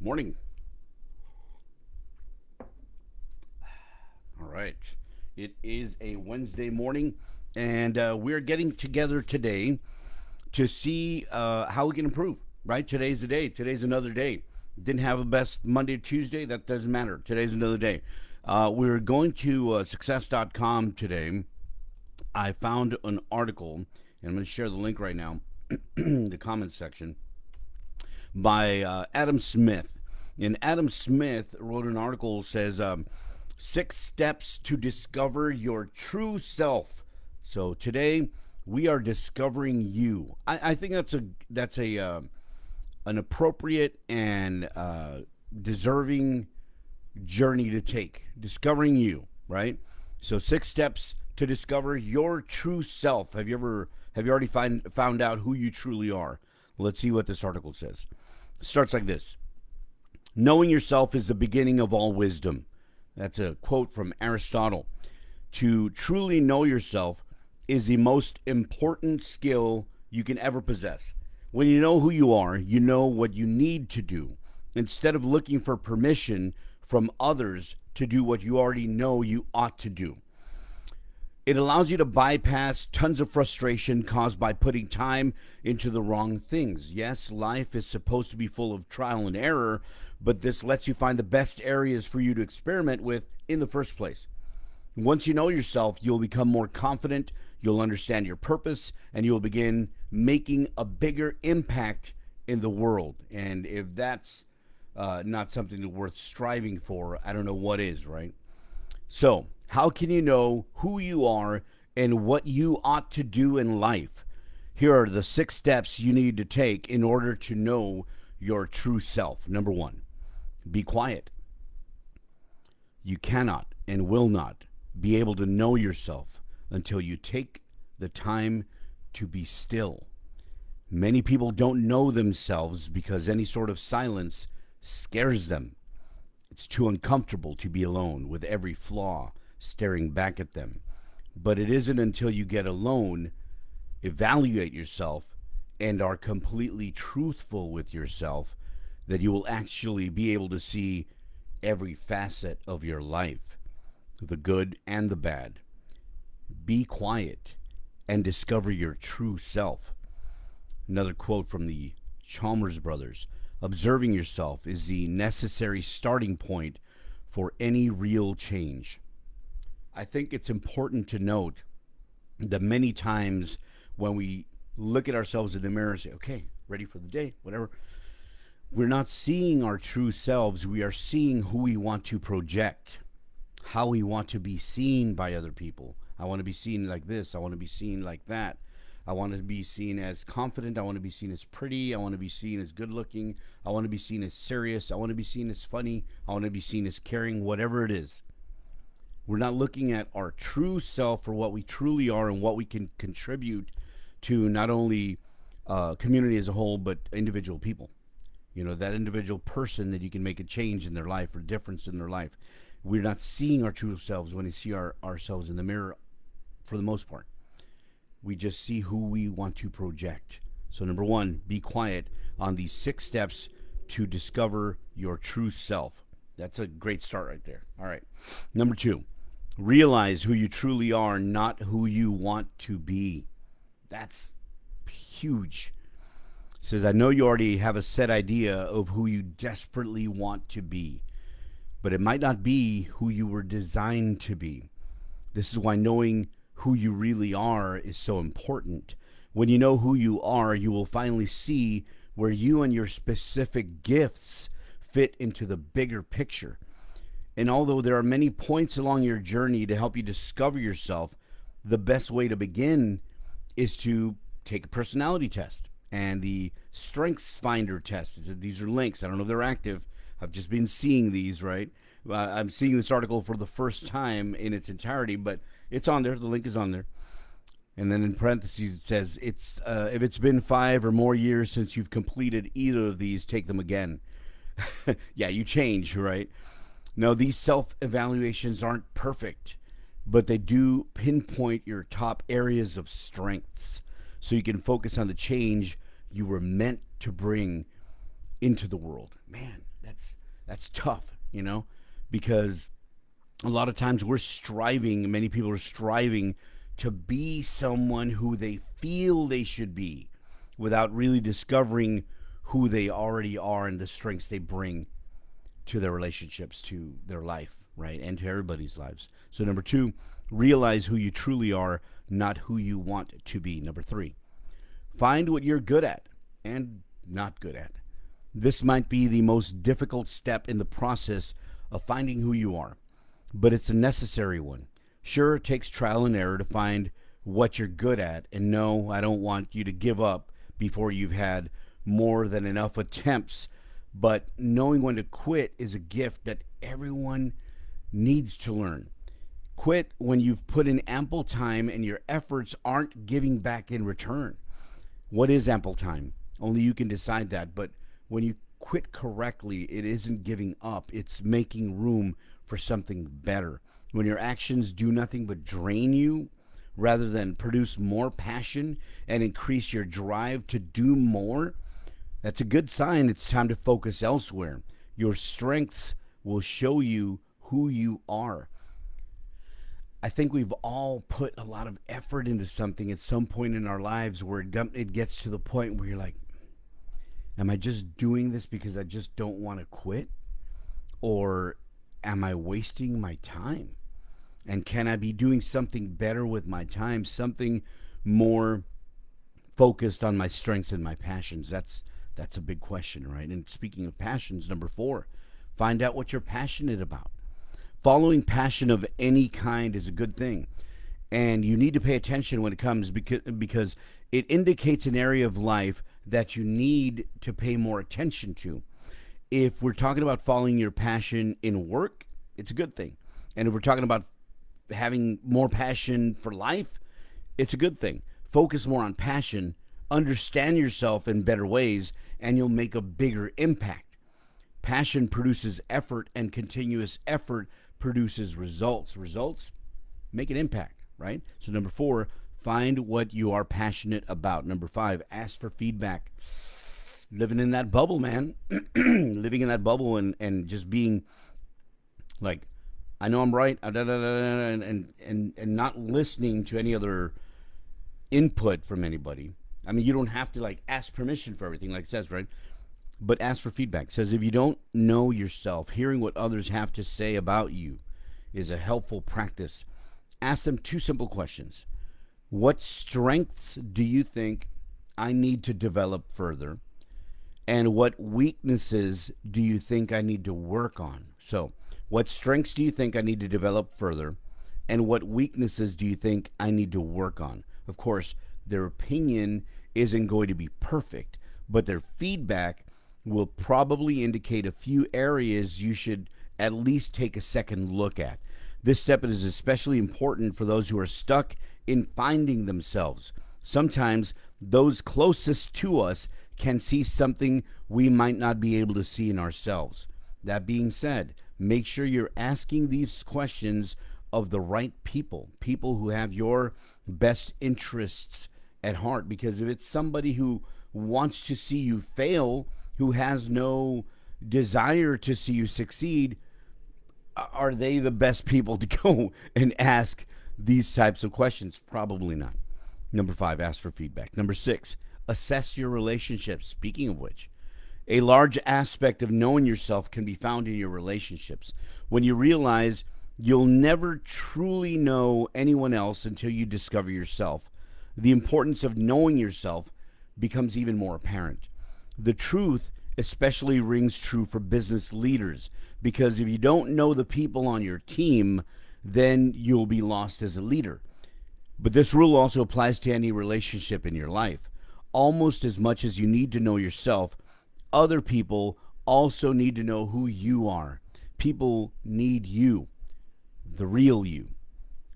Morning. All right. It is a Wednesday morning, and we're getting together today to see how we can improve. Right? Today's the day. Today's another day. Didn't have a best Monday or Tuesday. That doesn't matter. Today's another day. We're going to success.com today. I found an article, and I'm going to share the link right now in the comments section by Adam Smith. And Adam Smith wrote an article says 6 steps to discover your true self. So today we are discovering you. I think that's a an appropriate and deserving journey to take. Discovering you, right? So 6 steps to discover your true self. Have you already found out who you truly are? Let's see what this article says. It starts like this. Knowing yourself is the beginning of all wisdom. That's a quote from Aristotle. To truly know yourself is the most important skill you can ever possess. When you know who you are, you know what you need to do. Instead of looking for permission from others to do what you already know you ought to do. It allows you to bypass tons of frustration caused by putting time into the wrong things. Yes, life is supposed to be full of trial and error, but this lets you find the best areas for you to experiment with in the first place. Once you know yourself, you'll become more confident, you'll understand your purpose, and you'll begin making a bigger impact in the world. And if that's not something worth striving for, I don't know what is, right? So, how can you know who you are and what you ought to do in life? Here are the 6 steps you need to take in order to know your true self. Number one, be quiet. You cannot and will not be able to know yourself until you take the time to be still. Many people don't know themselves because any sort of silence scares them. It's too uncomfortable to be alone with every flaw staring back at them. But it isn't until you get alone, evaluate yourself, and are completely truthful with yourself that you will actually be able to see every facet of your life, the good and the bad. Be quiet and discover your true self. Another quote from the Chalmers brothers. Observing yourself is the necessary starting point for any real change. I think it's important to note that many times when we look at ourselves in the mirror and say, okay, ready for the day, whatever, we're not seeing our true selves. We are seeing who we want to project, how we want to be seen by other people. I want to be seen like this. I want to be seen like that. I want to be seen as confident. I want to be seen as pretty. I want to be seen as good looking. I want to be seen as serious. I want to be seen as funny. I want to be seen as caring, whatever it is. We're not looking at our true self for what we truly are and what we can contribute to not only community as a whole, but individual people. You know, that individual person that you can make a change in their life or difference in their life. We're not seeing our true selves when we see ourselves in the mirror for the most part. We just see who we want to project. So, number one, be quiet on these 6 steps to discover your true self. That's a great start right there. All right. Number two, realize who you truly are, not who you want to be. That's huge. It says, I know you already have a set idea of who you desperately want to be, but it might not be who you were designed to be. This is why knowing who you really are is so important. When you know who you are, you will finally see where you and your specific gifts fit into the bigger picture. And although there are many points along your journey to help you discover yourself, the best way to begin is to take a personality test and the Strengths Finder test. These are links. I don't know if they're active. I've just been seeing these, right? I'm seeing this article for the first time in its entirety, but it's on there. The link is on there. And then in parentheses it says, "It's if it's been 5 or more years since you've completed either of these, take them again." Yeah, you change, right? Now, these self-evaluations aren't perfect, but they do pinpoint your top areas of strengths so you can focus on the change you were meant to bring into the world. Man, That's tough, because a lot of times we're striving, many people are striving to be someone who they feel they should be without really discovering who they already are and the strengths they bring to their relationships, to their life, right? And to everybody's lives. So, number two, realize who you truly are, not who you want to be. Number three, find what you're good at and not good at. This might be the most difficult step in the process of finding who you are, but it's a necessary one. Sure, it takes trial and error to find what you're good at, and no, I don't want you to give up before you've had more than enough attempts, but knowing when to quit is a gift that everyone needs to learn. Quit when you've put in ample time and your efforts aren't giving back in return. What is ample time? Only you can decide that, but when you quit correctly, it isn't giving up, it's making room for something better. When your actions do nothing but drain you rather than produce more passion and increase your drive to do more, that's a good sign it's time to focus elsewhere. Your strengths will show you who you are. I think we've all put a lot of effort into something at some point in our lives where it gets to the point where you're like, am I just doing this because I just don't want to quit? Or am I wasting my time? And can I be doing something better with my time? Something more focused on my strengths and my passions? That's a big question, right? And speaking of passions, number four, find out what you're passionate about. Following passion of any kind is a good thing. And you need to pay attention when it comes because it indicates an area of life that you need to pay more attention to. If we're talking about following your passion in work, it's a good thing. And if we're talking about having more passion for life, it's a good thing. Focus more on passion, understand yourself in better ways, and you'll make a bigger impact. Passion produces effort, and continuous effort produces results. Results make an impact, right? So, number four, find what you are passionate about. Number five, ask for feedback. Living in that bubble, man. Living in that bubble and just being like, I know I'm right, and not listening to any other input from anybody. I mean, you don't have to like ask permission for everything, like it says, right? But ask for feedback. It says if you don't know yourself, hearing what others have to say about you is a helpful practice. Ask them two simple questions. What strengths do you think I need to develop further? And what weaknesses do you think I need to work on? So, what strengths do you think I need to develop further? And what weaknesses do you think I need to work on? Of course, their opinion isn't going to be perfect, but their feedback will probably indicate a few areas you should at least take a second look at. This step is especially important for those who are stuck in finding themselves. Sometimes those closest to us can see something we might not be able to see in ourselves. That being said, make sure you're asking these questions of the right people, people who have your best interests at heart. Because if it's somebody who wants to see you fail, who has no desire to see you succeed, are they the best people to go and ask these types of questions? Probably not. Number five, ask for feedback. Number six, assess your relationships. Speaking of which, a large aspect of knowing yourself can be found in your relationships. When you realize you'll never truly know anyone else until you discover yourself, the importance of knowing yourself becomes even more apparent. The truth especially rings true for business leaders, because if you don't know the people on your team, then you'll be lost as a leader. But this rule also applies to any relationship in your life. Almost as much as you need to know yourself, other people also need to know who you are. People need you, the real you.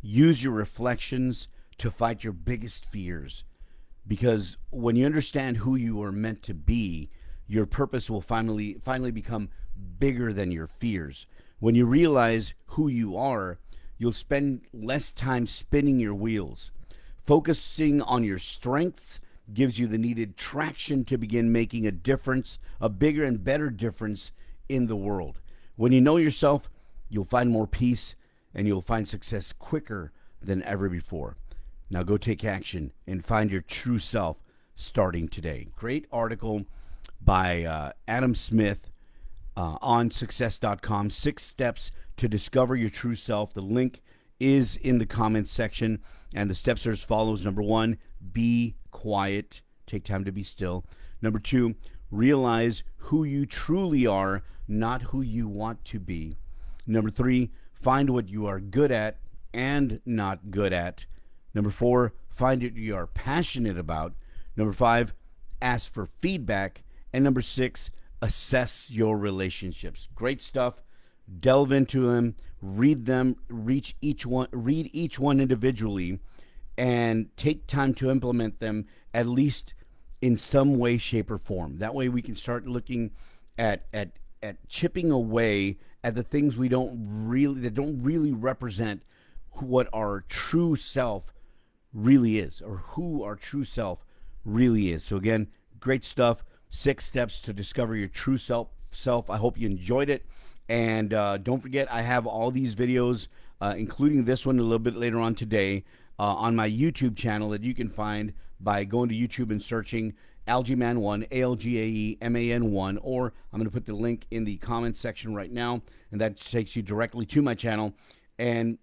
Use your reflections to fight your biggest fears, because when you understand who you are meant to be, your purpose will finally become bigger than your fears. When you realize who you are, you'll spend less time spinning your wheels. Focusing on your strengths gives you the needed traction to begin making a difference, a bigger and better difference in the world. When you know yourself, you'll find more peace and you'll find success quicker than ever before. Now go take action and find your true self starting today. Great article by Adam Smith on success.com. 6 steps to discover your true self. The link is in the comments section, and the steps are as follows. Number 1, be quiet. Take time to be still. Number 2, realize who you truly are, not who you want to be. Number 3, find what you are good at and not good at. Number 4, find what you are passionate about. Number 5, ask for feedback. And number 6, assess your relationships. Great stuff. Delve into them, read them, read each one individually, and take time to implement them at least in some way, shape, or form. That way we can start looking at chipping away at the things that don't really represent what our true self really is, or who our true self really is. So again, great stuff. 6 steps to discover your true self. I hope you enjoyed it. And don't forget, I have all these videos, including this one a little bit later on today, on my YouTube channel that you can find by going to YouTube and searching AlgaeMan1, ALGAEMAN1, or I'm going to put the link in the comments section right now, and that takes you directly to my channel. And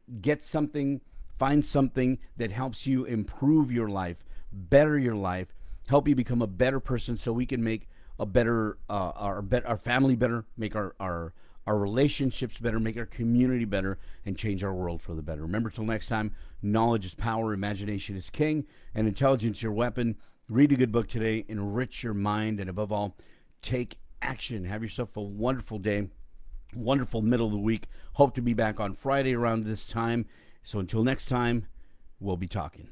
find something that helps you improve your life, better your life, help you become a better person, so we can make a better our family better, make our relationships better, make our community better, and change our world for the better. Remember, till next time, knowledge is power, imagination is king, and intelligence your weapon. Read a good book today, enrich your mind, and above all, take action. Have yourself a wonderful day, wonderful middle of the week. Hope to be back on Friday around this time. So until next time, we'll be talking.